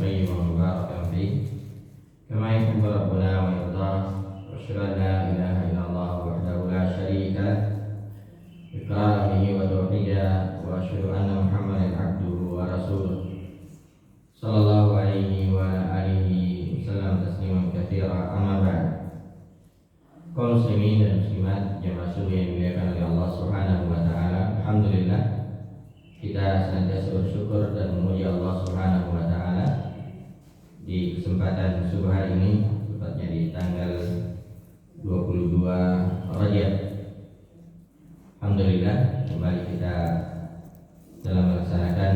طيبا مباركا فيه كما يحب ربنا ويرضاه وأشهد أن لا إله إلا الله وحده لا شريك له إقرارا به وتوحيدا وأشهد أن محمدا عبده ورسوله صلى الله عليه وعلى آله وسلم تسليما كثيرا. أما بعد. Kaum muslimin dan muslimat jemaah subuh yang dimuliakan oleh Allah Subhanahu wa taala, alhamdulillah kita senantiasa bersyukur dan memuji Allah Subhanahu wa taala di kesempatan subuh hari ini, tepatnya di tanggal 22 Rajab. Alhamdulillah kembali kita dalam melaksanakan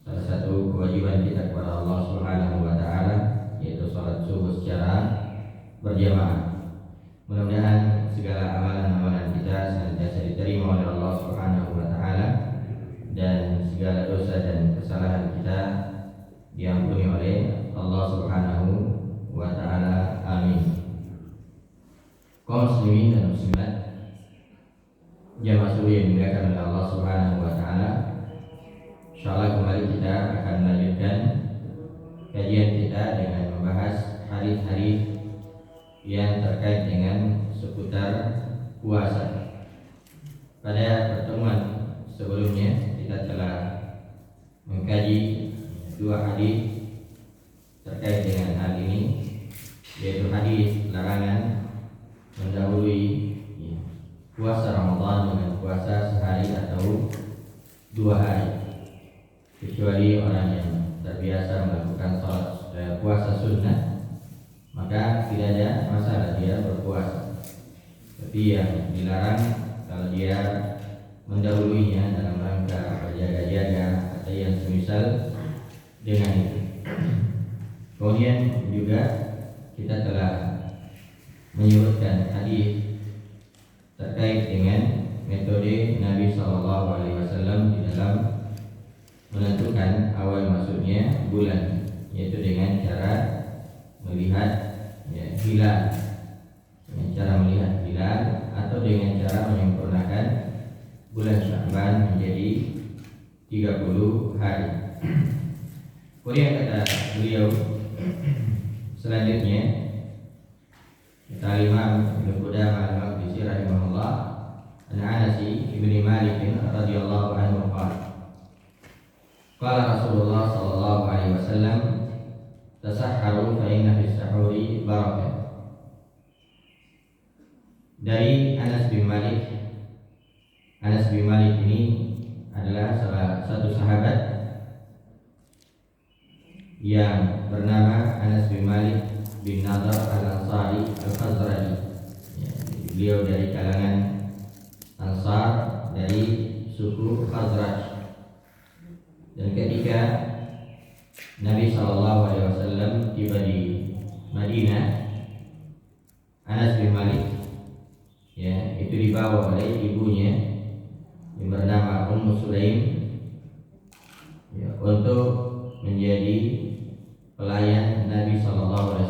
salah satu kewajiban kita kepada Allah Subhanahu wa taala, yaitu salat subuh secara berjamaah. Mudah-mudahan segala amalan-amalan kita senantiasa diterima oleh Allah Subhanahu wa taala dan segala dosa dan kesalahan kita diampuni oleh Allah Subhanahu wa taala. Amin. Kaum muslimin dan muslimat jamaah subuh yang dimuliakan oleh Allah Subhanahu wa taala, insyaallah kembali kita akan melanjutkan kajian kita dengan membahas hadis-hadis yang terkait dengan seputar puasa. Pada pertemuan sebelumnya kita telah mengkaji dua hadis terkait dengan hal ini, yaitu hadis larangan mendahului puasa Ramadan dengan puasa sehari atau 2 hari, kecuali orang yang terbiasa melakukan puasa sunnah, maka tidak ada masalah dia berpuasa. Tapi yang dilarang kalau dia mendahulunya dalam rangka berjaga-jaga atau yang semisal dengan itu. Kemudian juga kita telah menyebutkan hadis terkait dengan metode Nabi SAW di dalam menentukan awal masuknya bulan, yaitu dengan cara melihat hilal, dengan cara melihat hilal atau dengan cara menyempurnakan bulan Sya'ban menjadi 30 hari. Kemudian kata beliau selanjutnya, kata Imam Ibnu Qudamah al-Maqdisi rahimahullah, an Anas bin Malik radhiyallahu anhu qala Rasulullah sallallahu alaihi wasallam tasahharu fa inna fis sahuri barakah. Dari Anas bin Malik. Anas bin Malik ini adalah salah satu sahabat yang bernama Anas bin Malik bin Nadar al-Ansari al-Khazraji. Beliau dari kalangan Ansar, dari suku Khazraj. Dan ketika Nabi SAW tiba di Madinah, Anas bin Malik itu dibawa oleh ibunya yang bernama Ummu Sulaim untuk menjadi pelayan Nabi SAW.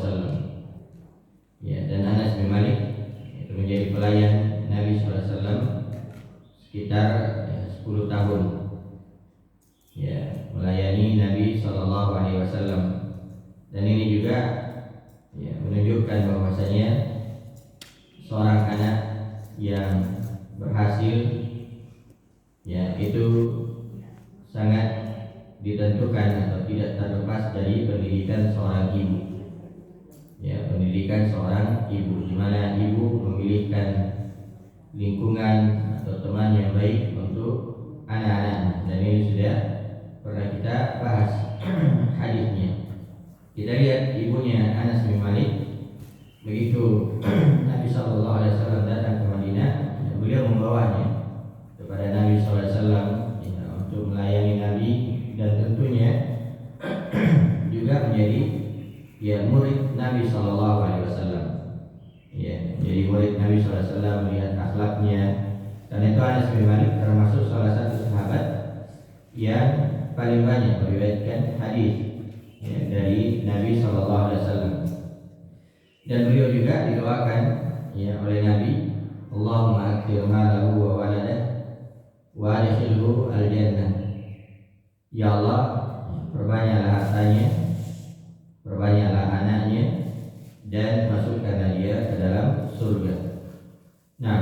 Dan Anas bin Malik itu menjadi pelayan Nabi SAW sekitar 10 tahun. Melayani Nabi SAW. Dan ini juga menunjukkan bahwasanya seorang anak yang berhasil itu sangat ditentukan atau tidak terlepas dari pendidikan seorang ibu. Pendidikan seorang ibu, di mana ibu memilihkan lingkungan atau teman yang baik untuk anak-anak. Dan ini sudah pernah kita bahas hadisnya. Kita lihat ibunya Anas bin Malik, begitu Nabi SAW datang ke Madinah, beliau membawanya kepada Nabi SAW untuk melayani Nabi, dan tentunya juga menjadi murid Nabi SAW. Jadi murid Nabi SAW, melihat akhlaknya. Dan itu Anas bin Malik termasuk salah satu sahabat yang paling banyak meriwayatkan hadis dari Nabi SAW. Dan beliau juga didoakan oleh Nabi, Allahumma akthir malahu wa waladah wa adkhilhu al-jannah. Ya Allah, perbanyaklah hartanya, perbanyaklah anaknya, dan masukkanlah dia ke dalam surga. Nah,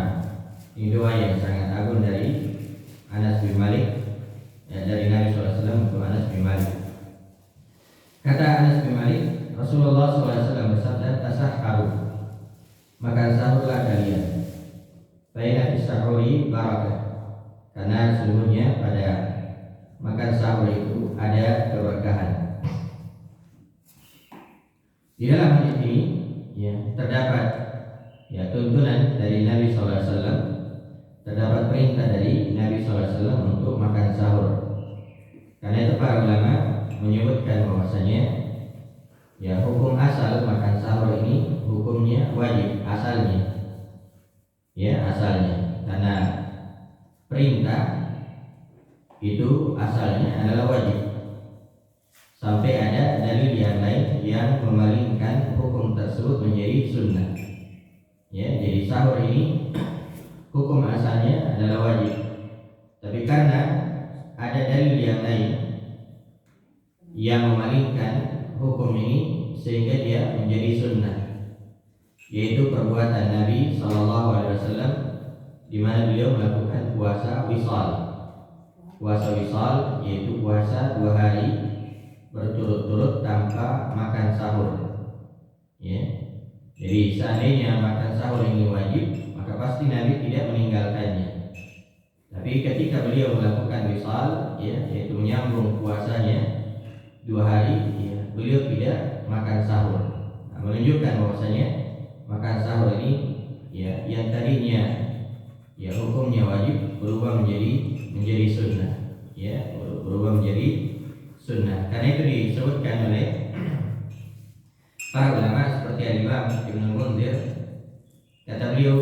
ini doa yang sangat agung dari Anas bin Malik, dari Nabi SAW untuk Anas bin Malik. Kata Anas bin Malik, Rasulullah SAW bersabda, tasahharu, maka sahurlah kalian. Baina fi sahuri barakah, karena sesungguhnya pada makan sahur itu ada keberkahan. Di dalam hadis ini terdapat tuntunan dari Nabi SAW, terdapat perintah dari Nabi SAW untuk makan sahur. Karena itu para ulama menyebutkan bahwasanya hukum asal makan sahur ini hukumnya wajib asalnya, asalnya, karena perintah itu asalnya adalah wajib sampai ada dalil yang lain yang memalingkan hukum tersebut menjadi sunnah. Jadi sahur ini hukum asalnya adalah wajib, tapi karena ada dalil yang lain yang memalingkan hukum ini sehingga dia menjadi sunnah, yaitu perbuatan Nabi SAW di mana beliau melakukan puasa wisal. Puasa wisal yaitu puasa 2 hari berturut-turut tanpa makan sahur. Jadi seandainya makan sahur ini wajib, maka pasti Nabi tidak meninggalkannya. Tapi ketika beliau melakukan wisal, yaitu menyambung puasanya 2 hari, beliau tidak makan sahur. Nah, menunjukkan bahwasanya makan sahur ini, yang tadinya hukumnya wajib berubah menjadi sunnah, berubah menjadi sunnah. Karena itu disebutkan oleh para ulama seperti Al-Imam Ibnu Munzir, kata beliau,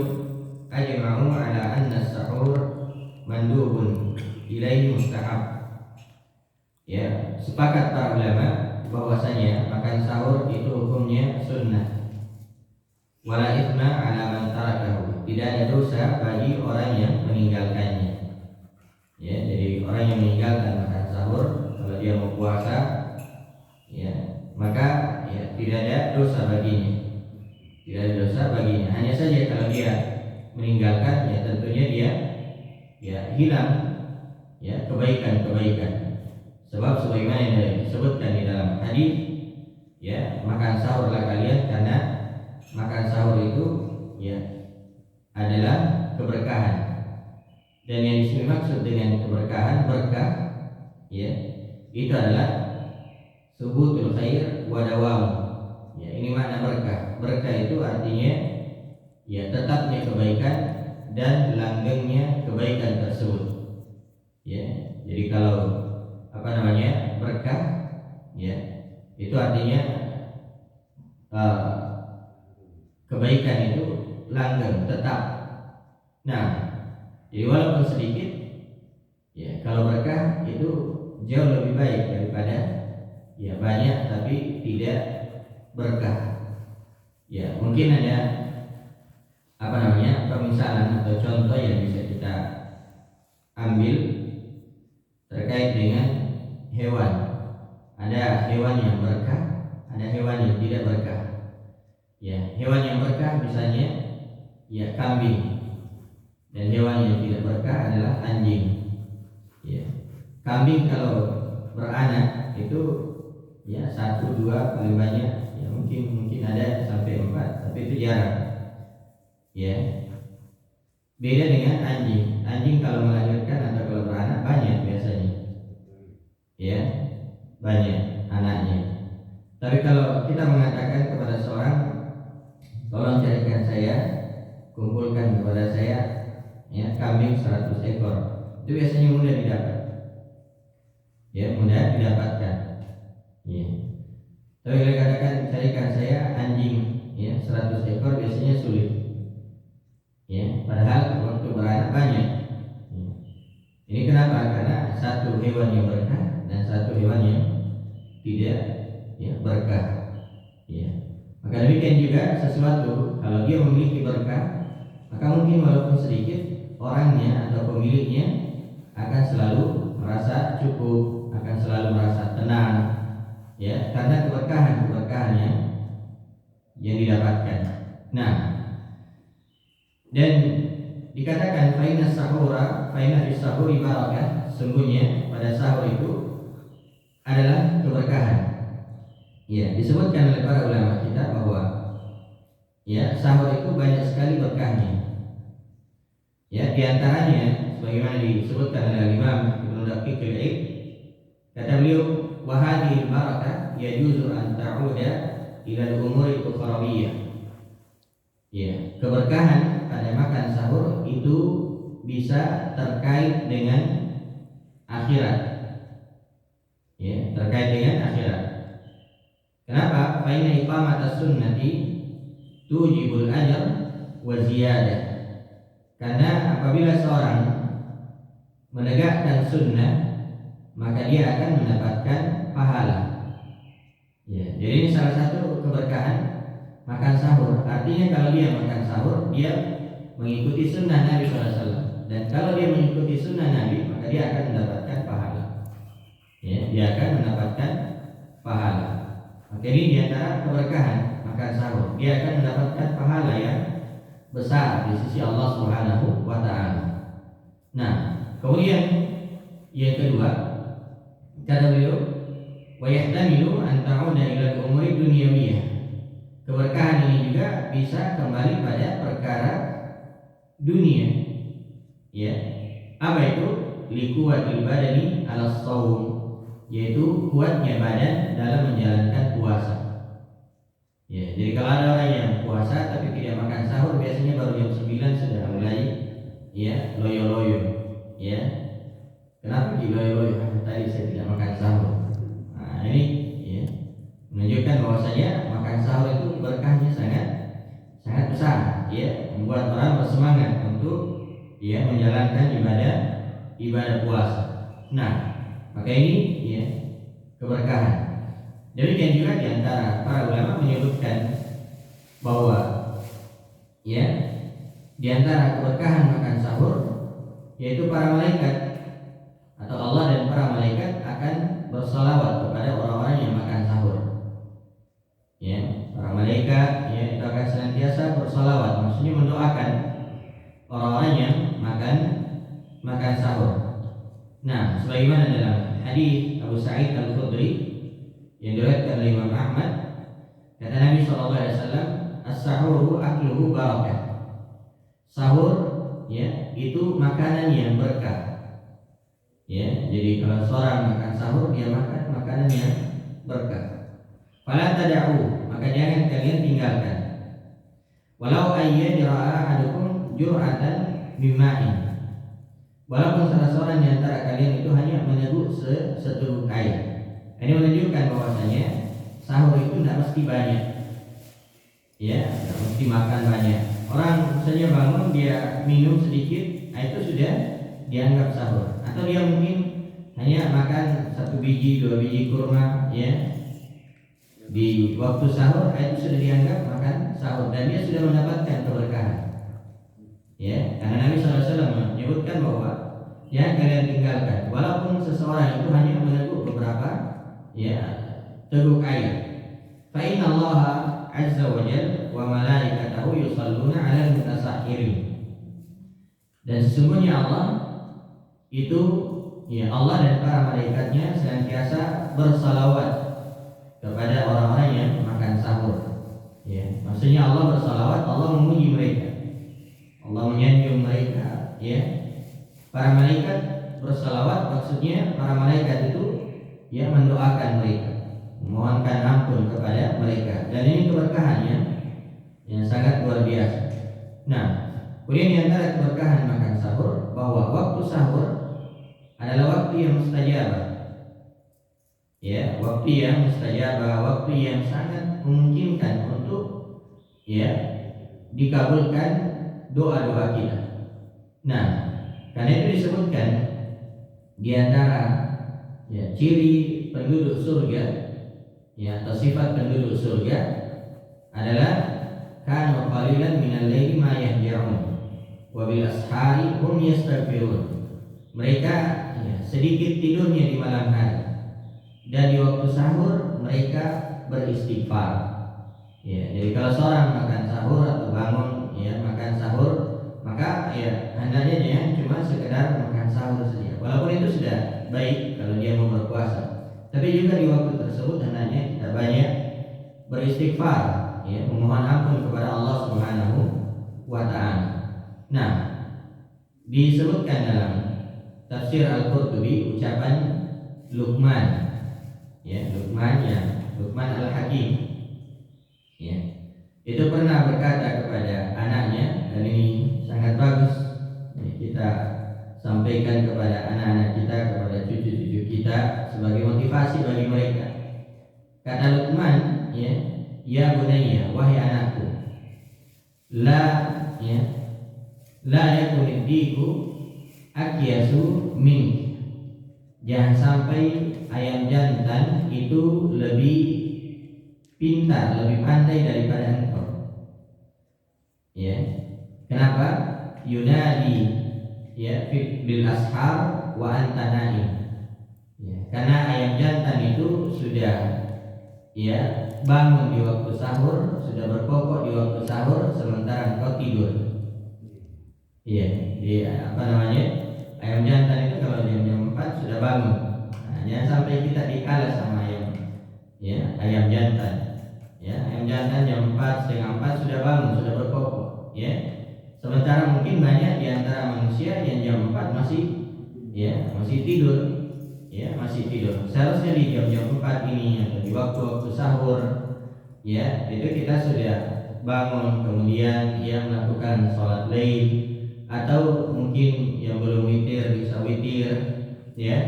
ajma'u ala anna sahur mandubun ilaihi mustahab. Sepakat para ulama bahwasanya makan sahur itu hukumnya sunnah. Wala ithma ala man tarakahu, tidak ada dosa bagi orang yang meninggalkannya. Jadi orang yang meninggalkan makan sahur, kalau dia mau puasa, maka tidak ada dosa baginya. Tidak ada dosa baginya. Hanya saja kalau dia meninggalkan, tentunya dia hilang kebaikan-kebaikan. Sebab sebagaimana yang disebutkan di dalam hadis, makan sahurlah kalian, karena makan sahur itu adalah keberkahan. Dan yang dimaksud dengan keberkahan, berkah, itu adalah subutul khair wa dawam. Ini makna berkah. Berkah itu artinya tetapnya kebaikan dan langgengnya kebaikan tersebut. Jadi kalau berkah, itu artinya kebaikan itu langgeng, tetap. Nah, jadi walaupun sedikit, kalau berkah itu jauh lebih baik daripada banyak tapi tidak berkah. Mungkin ada permisalan atau contoh yang bisa kita ambil terkait dengan hewan. Ada hewan yang berkah, ada hewan yang tidak berkah. Hewan yang berkah misalnya kambing, dan hewan yang tidak berkah adalah anjing. Kambing kalau beranak itu 1, 2 paling banyak, mungkin ada sampai 4, tapi itu jarang. Beda dengan anjing. Anjing kalau melahirkan atau kalau beranak banyak biasanya, banyak anaknya. Tapi kalau kita mengatakan kepada seorang, tolong carikan saya, kumpulkan kepada saya kambing 100 ekor, itu biasanya mudah didapat, mudah didapatkan. Tapi kalau katakan carikan saya anjing 100 ekor, biasanya sulit. Padahal waktu beranak banyak. Ini kenapa? Karena satu hewan yang berkah dan satu hewan yang tidak berkah. Maka demikian juga sesuatu kalau dia memiliki berkah, maka mungkin walaupun sedikit, orangnya atau pemiliknya akan selalu merasa cukup, akan selalu merasa tenang, ya, karena keberkahan yang didapatkan. Nah, dan dikatakan faina fis sahuri barakah, sungguhnya pada sahur itu adalah keberkahan. Ya, disebutkan oleh para ulama kita bahwa ya, sahur itu banyak sekali berkahnya. Ya, di antaranya sebagaimana disebutkan oleh Imam Ibnu Daqiq al-Eid, kata beliau, wa hadhihi barakah yajuzu an ta'uda ila al-umuri ukhrawiyah. Ya, keberkahan pada makan sahur itu bisa terkait dengan akhirat. Ya, terkait dengan akhirat. Kenapa? Fa inna iqamatas sunnati tujibul ajr wa ziyadah. Karena apabila seorang menegakkan sunnah, maka dia akan mendapatkan pahala. Ya, jadi ini salah satu keberkahan makan sahur. Artinya kalau dia makan sahur, dia mengikuti sunnah Nabi SAW. Dan kalau dia mengikuti sunnah Nabi, maka dia akan mendapatkan pahala. Ya, dia akan mendapatkan pahala. Maka ini diantara keberkahan makan sahur. Dia akan mendapatkan pahala yang besar di sisi Allah Subhanahu wa Ta'ala. Nah, kemudian yang kedua, kata beliau, wa yahtamilu an ta'uda ila al-umuri dunyawiyah. Keberkahan ini juga bisa kembali pada perkara dunia. Ya. Apa itu? Liquwatil badani ala shaum, yaitu kuatnya badan dalam menjalankan puasa. Ya, jadi kalau ada orang yang puasa tapi tidak makan sahur, biasanya baru jam 9 sudah mulai ya loyo-loyo. Ya. Kenapa loyo-loyo? Tadi saya tidak makan sahur. Nah, ini ya menunjukkan bahwasanya makan sahur itu berkahnya sangat besar, ya, membuat orang bersemangat untuk ya menjalankan ibadah puasa. Nah, maka ini ya keberkahan. Demikian juga di antara para ulama menyebutkan bahwa ya di antara keberkahan makan sahur yaitu para malaikat atau Allah dan para malaikat akan bersalawat kepada orang-orang yang makan sahur. Ya, para malaikat ya itu akan senantiasa bersalawat, maksudnya mendoakan orang-orang yang makan sahur. Nah, sebagaimana dalam hadis Abu Sa'id Al-Khudri yang diriwayatkan oleh Imam Ahmad, kata Nabi SAW, as-sahuru akluhu barakah. Sahur ya itu makanan yang berkah. Ya, jadi kalau seorang makan sahur, dia makan makanan yang berkah. Fala tada'u, maka jangan kalian tinggalkan. Walau ayyajra'a ahadukum jur'atan mima'in. Walaupun salah seorang di antara kalian itu hanya meneguk seteguk air. Ini menunjukkan bahwasanya sahur itu tidak mesti banyak. Ya, tidak mesti makan banyak. Orang misalnya bangun dia minum sedikit, itu sudah dianggap sahur. Atau dia mungkin hanya makan 1 biji, 2 biji kurma, ya. Di waktu sahur itu sudah dianggap makan sahur dan dia sudah mendapatkan keberkahan. Ya, karena Nabi SAW menyebutkan bahwa ya kalian tinggalkan walaupun seseorang itu hanya meneguk beberapa ya teguk air. Fa inna Allah azza wa jalla wa malaikatahu yusalluna 'alal mutasahhirin. Dan sesungguhnya Allah itu ya Allah dan para malaikatnya senantiasa bersalawat kepada orang-orang yang makan sahur. Ya, maksudnya Allah bersalawat, Allah memuji mereka. Allah menyanjung mereka, ya. Para malaikat bersalawat, maksudnya para malaikat itu ya mendoakan mereka, memohonkan ampun kepada mereka. Dan ini keberkahannya yang sangat luar biasa. Nah, kemudian di antara keberkahan makan sahur bahwa waktu sahur adalah waktu yang mustajabah. Ya, waktu yang mustajabah, waktu yang sangat memungkinkan untuk ya dikabulkan doa-doa kita. Nah, karena itu disebutkan di antara ya ciri penduduk surga ya atau sifat penduduk surga adalah kanu qalilan minal laili ma yahja'un wa bil ashari hum yastaghfirun. Mereka ya, sedikit tidurnya di malam hari dan di waktu sahur mereka beristighfar. Ya, jadi kalau seorang makan sahur atau bangun ya makan sahur, maka ya hendaknya jangan cuma sekedar makan sahur saja. Walaupun itu sudah baik kalau dia mau berpuasa, tapi juga di waktu tersebut hendaknya kita banyak beristighfar, ya, memohon ampun kepada Allah Subhanahu wa taala. Nah, disebutkan dalam tafsir Al-Qurtubi ucapan Luqman, ya, Luqman Al-Hakim, ya, itu pernah berkata kepada anaknya, dan ini sangat bagus ya, kita sampaikan kepada anak-anak kita, kepada cucu-cucu kita sebagai motivasi bagi mereka. Kata Luqman, ya bunayya, wahai anakku, la yakun diku akyasu min. Jangan sampai ayam jantan itu lebih pintar, lebih pandai daripada engkau. Ya. Kenapa? Yunadi ya bil ashar wa anta naim. Ya, karena ayam jantan itu sudah ya bangun di waktu sahur, sudah berkokok di waktu sahur sementara engkau tidur. Iya, ayam jantan itu kalau jam 4 sudah bangun. Nah, jangan sampai kita dikalah sama ayam jantan. Ya, ayam jantan jam 4, setengah 4 sudah bangun, sudah berkokok. Ya, sementara mungkin banyak di antara manusia yang jam 4 masih tidur. Ya, masih tidur. Seharusnya di jam 4 ini atau di waktu-waktu sahur, ya, itu kita sudah bangun, kemudian melakukan sholat lail, atau mungkin yang belum witir bisa witir, ya,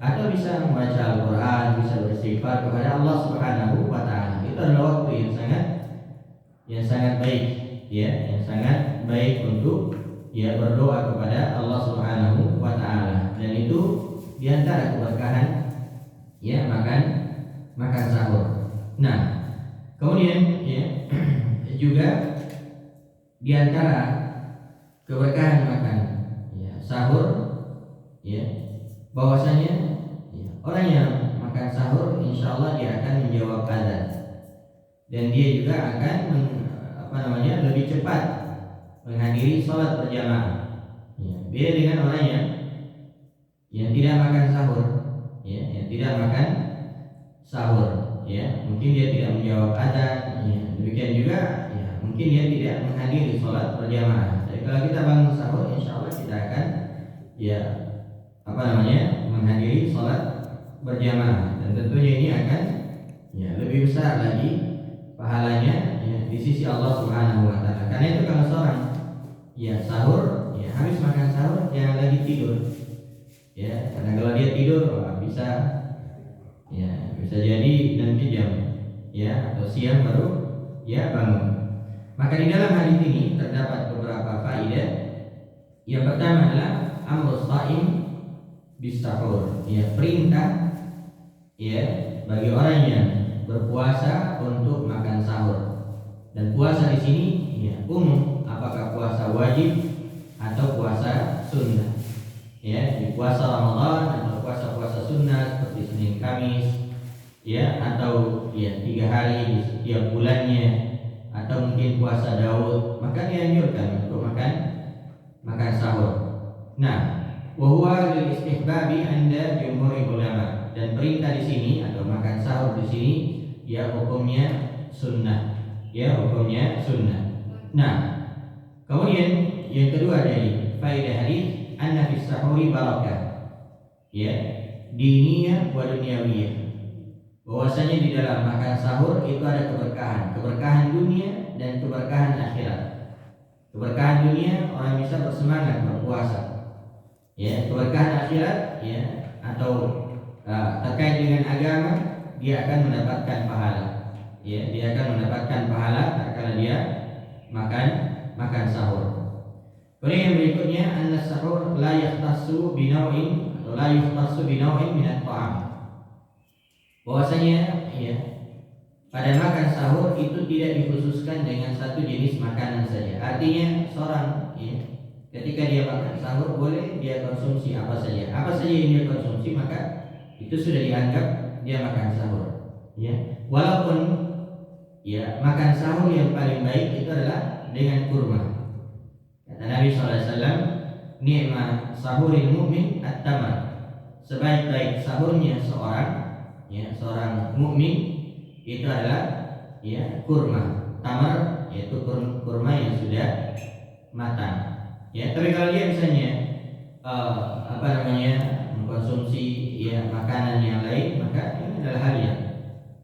atau bisa membaca Al-Quran, bisa beristighfar kepada Allah Subhanahu wa taala. Itu adalah waktu yang sangat baik, ya, yang sangat baik untuk berdoa kepada Allah Subhanahu wa taala. Dan itu di antara keberkahan makan sahur. Nah, kemudian juga di antara keberkahan makan sahur, bahwasanya orang yang makan sahur insya Allah dia akan menjawab adzan, dan dia juga akan lebih cepat menghadiri sholat berjamaah. Beda dengan orang yang tidak makan sahur, yang tidak makan sahur, mungkin dia tidak menjawab adzan, demikian juga mungkin dia tidak menghadiri sholat berjamaah. Jadi kalau kita bangun sahur, insya Allah kita akan menghadiri sholat berjamaah, dan tentunya ini akan lebih besar lagi pahalanya di sisi Allah Subhanahu wa taala. Karena itu kalau seorang sahur, habis makan sahur jangan lagi tidur. Karena kalau dia tidur bisa jadi nanti jam atau siang baru bangun. Maka di dalam hadis ini terdapat beberapa faedah. Yang pertama adalah amrus shaim bis sahur, perintah bagi orang yang berpuasa untuk makan sahur. Dan puasa di sini umum, apakah puasa wajib atau puasa sunnah. Di puasa Ramadan atau puasa-puasa sunnah seperti Senin Kamis, atau 3 hari di setiap bulannya, atau mungkin puasa Daud, maka dianjurkan untuk makan sahur. Nah, wa huwa lil istihbabi 'inda jumhuri ulama, dan perintah di sini atau makan sahur di sini hukumnya sunnah. Hukumnya sunnah. Nah, kemudian yang kedua dari faedah hadis, anna fis sahuri barakah. Diniyah wa dunyawiyah. Bahwasanya di dalam makan sahur itu ada keberkahan dunia dan keberkahan akhirat. Keberkahan dunia, orang bisa bersemangat berpuasa. Keberkahan akhirat, atau terkait dengan agama, dia akan mendapatkan pahala. Dia akan mendapatkan pahala tatkala dia makan sahur. Kemudian yang berikutnya, anna sahur la yahtassu binawin atau la yuhtassu binawin min at-ta'am. Bahwasanya pada makan sahur itu tidak dikhususkan dengan satu jenis makanan saja. Artinya seorang ketika dia makan sahur boleh dia konsumsi apa saja yang dia konsumsi, maka itu sudah dianggap dia makan sahur. Ya, walaupun ya makan sahur yang paling baik itu adalah dengan kurma. Kata Nabi SAW, ni'ma sahuril mu'min at-tamar. Sebaik-baik sahurnya seorang mukmin itu adalah kurma. Tamar yaitu kurma yang sudah matang. Ya, tapi kalau dia misalnya mengkonsumsi makanan yang lain, maka ini adalah hal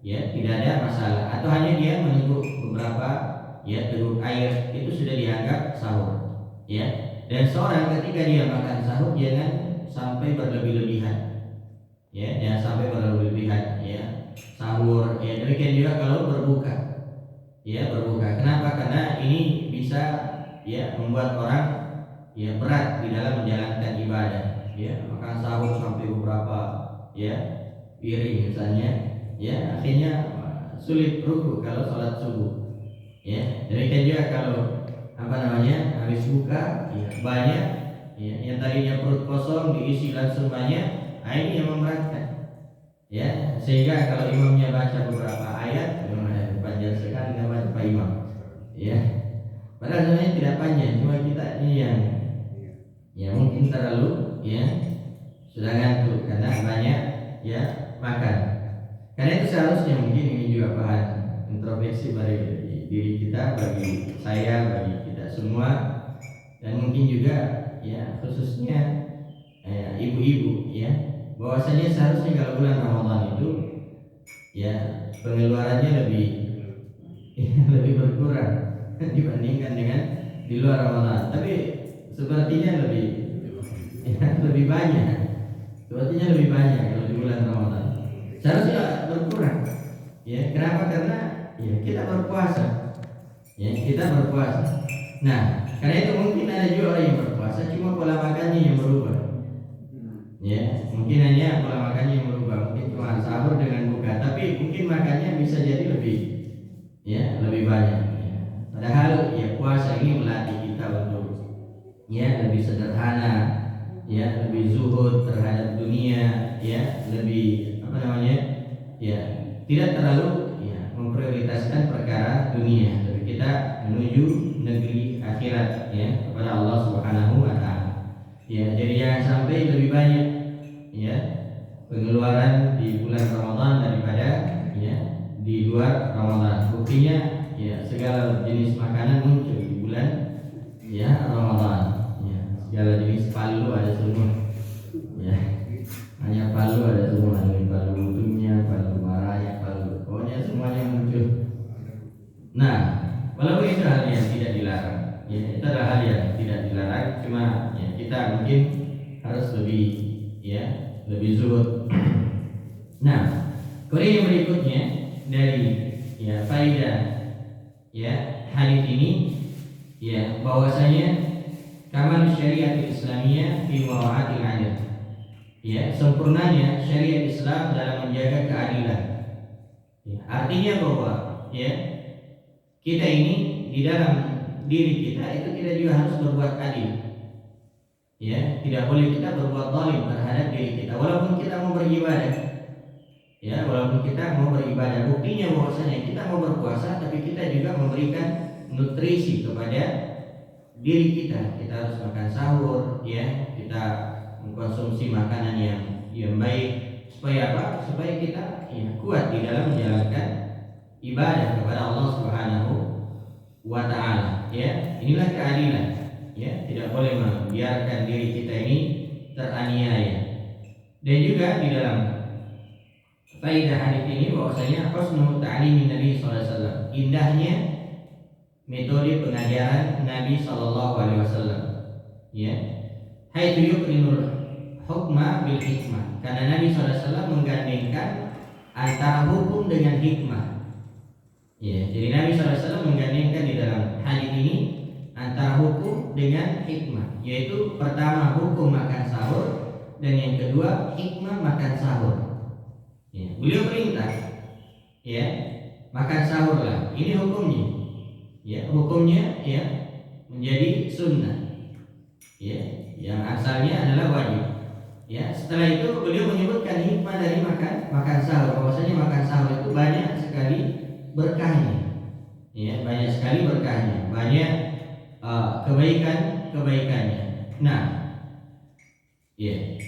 yang tidak ada masalah. Atau hanya dia menunggu beberapa teguk air, itu sudah dianggap sahur. Ya, dan seorang ketika dia makan sahur jangan sampai berlebih-lebihan. Ya, jangan sampai berlebih-lebihan. Ya, sahur. Ya, demikian juga kalau berbuka. Ya, berbuka. Kenapa? Karena ini bisa membuat orang berat di dalam menjalankan ibadah. Ya, makan sahur sampai beberapa piring misalnya. Ya, akhirnya sulit ruku kalau sholat subuh. Ya, demikian juga kalau habis buka banyak yang tadinya perut kosong diisi langsung banyak, ini yang memberatkan. Ya, sehingga kalau imamnya baca beberapa ayat, panjang sekali nama Pak Imam. Ya, padahal sebenarnya tidak panjang, cuma kita ini yang mungkin terlalu sudah ngantuk karena banyak makan. Karena itu seharusnya mungkin ini juga bahan introspeksi bagi diri kita, bagi saya, bagi kita semua, dan mungkin juga khususnya ibu-ibu bahwasanya seharusnya kalau bulan Ramadan itu pengeluarannya lebih berkurang dibandingkan dengan di luar Ramadan. Tapi sepertinya lebih banyak. Sepertinya lebih banyak kalau di bulan Ramadan. Seharusnya berkurang. Ya, kenapa? Karena kita berpuasa. Kita berpuasa. Nah, karena itu mungkin ada juga orang yang berpuasa, cuma pola makannya yang berubah. Ya, mungkin hanya pola makannya yang berubah. Mungkin cuma sahur dengan buka, tapi mungkin makannya bisa jadi lebih banyak. Padahal puasa ini melatih kita untuk lebih sederhana, lebih zuhud terhadap dunia, lebih tidak terlalu memprioritaskan perkara dunia, tapi kita menuju negeri akhirat kepada Allah Subhanahu wa taala. Jadi jangan sampai lebih banyak pengeluaran di bulan Ramadan daripada di luar Ramadan. Buktinya segala jenis makanan muncul di bulan Ramadan. Segala jenis palu ada semua. Hanya palu ada semua, palu utuhnya, palu marahnya, palu pokoknya semuanya muncul. Nah, walaupun itu hal yang tidak dilarang, itu adalah hal yang tidak dilarang, cuma kita mungkin harus lebih zuhud. Nah, kemudian yang berikutnya dari faedah hadis ini bahwasanya kamal syariat Islamiyah fi mura'atil adil. Sempurnanya syariat Islam dalam menjaga keadilan. Artinya bahwa kita ini di dalam diri kita itu kita juga harus berbuat adil. Tidak boleh kita berbuat zalim terhadap diri kita walaupun kita mau beribadah. Walaupun kita mau beribadah, buktinya bahwasanya kita mau berpuasa tapi kita juga memberikan nutrisi kepada diri kita. Kita harus makan sahur, kita mengkonsumsi makanan yang baik supaya apa? Supaya kita kuat di dalam menjalankan ibadah kepada Allah Subhanahu wa taala. Inilah keadilan. Tidak boleh membiarkan diri kita ini teraniaya. Dan juga di dalam faedah hadis ini bahwasanya husnul ta'limin Nabi sallallahu alaihi wasallam, indahnya metode pengajaran Nabi sallallahu alaihi wasallam. Haitsu yuqrinul hukma bil hikmah. Karena Nabi sallallahu alaihi wasallam menggandengkan antara hukum dengan hikmah. Jadi Nabi sallallahu alaihi wasallam menggandengkan di dalam hadis ini antara hukum dengan hikmah, yaitu pertama hukum makan sahur dan yang kedua hikmah makan sahur. Beliau perintah makan sahur lah, ini hukumnya. Hukumnya menjadi sunnah. Yang asalnya adalah wajib. Ya, setelah itu beliau menyebutkan hikmah dari makan sahur, bahwasanya makan sahur itu banyak sekali berkahnya. Ya, banyak sekali berkahnya, banyak kebaikannya. Nah, ya.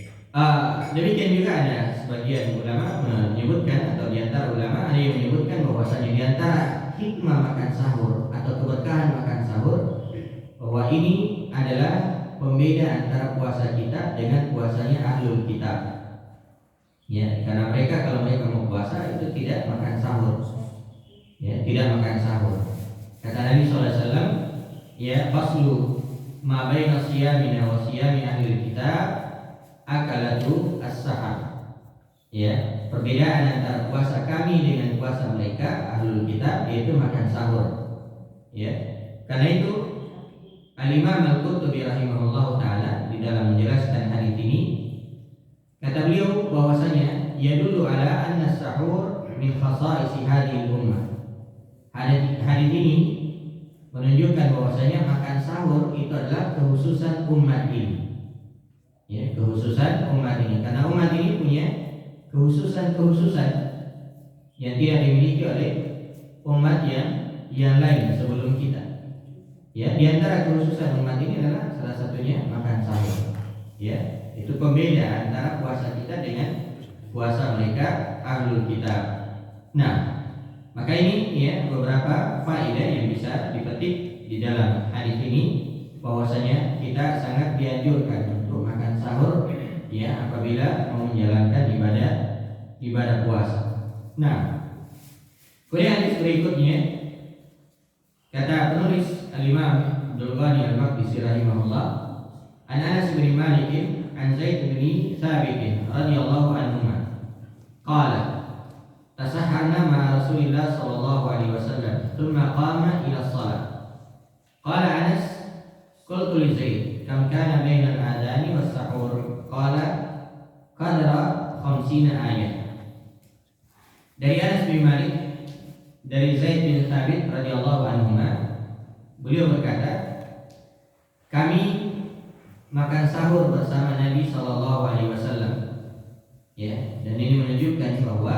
Demikian juga ada sebagian ulama menyebutkan, atau diantara ulama ada yang menyebutkan bahwasanya diantara hikmah makan sahur atau keberkahan makan sahur, bahwa ini adalah pembeda antara puasa kita dengan puasanya ahlul kitab. Ya, karena mereka kalau mereka mau puasa itu tidak makan sahur. Ya, tidak makan sahur. Kata Nabi SAW, ya, faslu ma baina siyamina wa siyami ahlul kitab akalatu as-sahar. Ya, perbedaan antara puasa kami dengan puasa mereka ahlul kitab yaitu makan sahur. Ya, karena itu Al-Imam Al-Qurtubi rahimahullah ta'ala di dalam menjelaskan hadis ini, kata beliau bahwasanya yadullu ala anna sahur min khasa'isi hadhihi ummah. Hadis ini menunjukkan bahwasanya makan sahur itu adalah kekhususan umat ini. Ya, kekhususan umat ini, karena umat ini punya kekhususan yang tidak dimiliki oleh umat yang lain sebelum kita. Ya, di antara kekhususan umat ini adalah salah satunya makan sahur. Ya, itu pembeda antara puasa kita dengan puasa mereka ahlul kitab. Nah, maka ini ya beberapa faedah yang bisa dipetik di dalam hadis ini, bahwasanya kita sangat dianjurkan untuk makan sahur ya apabila mau menjalankan ibadah puasa. Nah, kemudian hadis berikutnya kata penulis Al-Imam Abdul Ghani Al-Maqdisi rahimahullah, an Anas bin Malik an Zaid bin Thabit radhiyallahu anhu qala tasahharna ma Rasulillah sallallahu alaihi wasallam thumma qama ila shalah. Qala Anas qultu li Zaid kam kana baina al-adhani was sahur? Qala qadra 50 ayat. Dari Anas bin Malik dari Zaid bin Thabit radhiyallahu anhu, beliau berkata, kami makan sahur bersama Nabi sallallahu alaihi wasallam. Ya, dan ini menunjukkan bahwa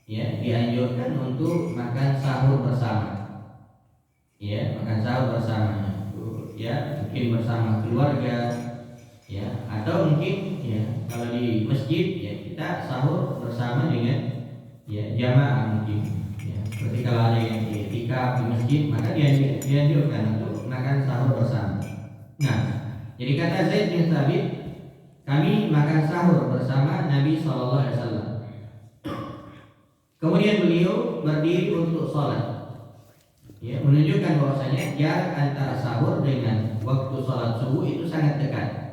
ya dianjurkan untuk makan sahur bersama. Ya, makan sahur bersama. Ya, mungkin bersama keluarga, ya, atau mungkin ya kalau di masjid ya kita sahur bersama dengan ya jamaah mungkin. Ya, seperti kalau ada yang i'tikaf di masjid, maka dianjurkan untuk makan sahur bersama. Nah, jadi kata Zaid bin Thabit, kami makan sahur bersama Nabi sallallahu alaihi wasallam. Kemudian beliau berdiri untuk sholat. Ya, menunjukkan bahwasanya jarak antara sahur dengan waktu sholat subuh itu sangat dekat.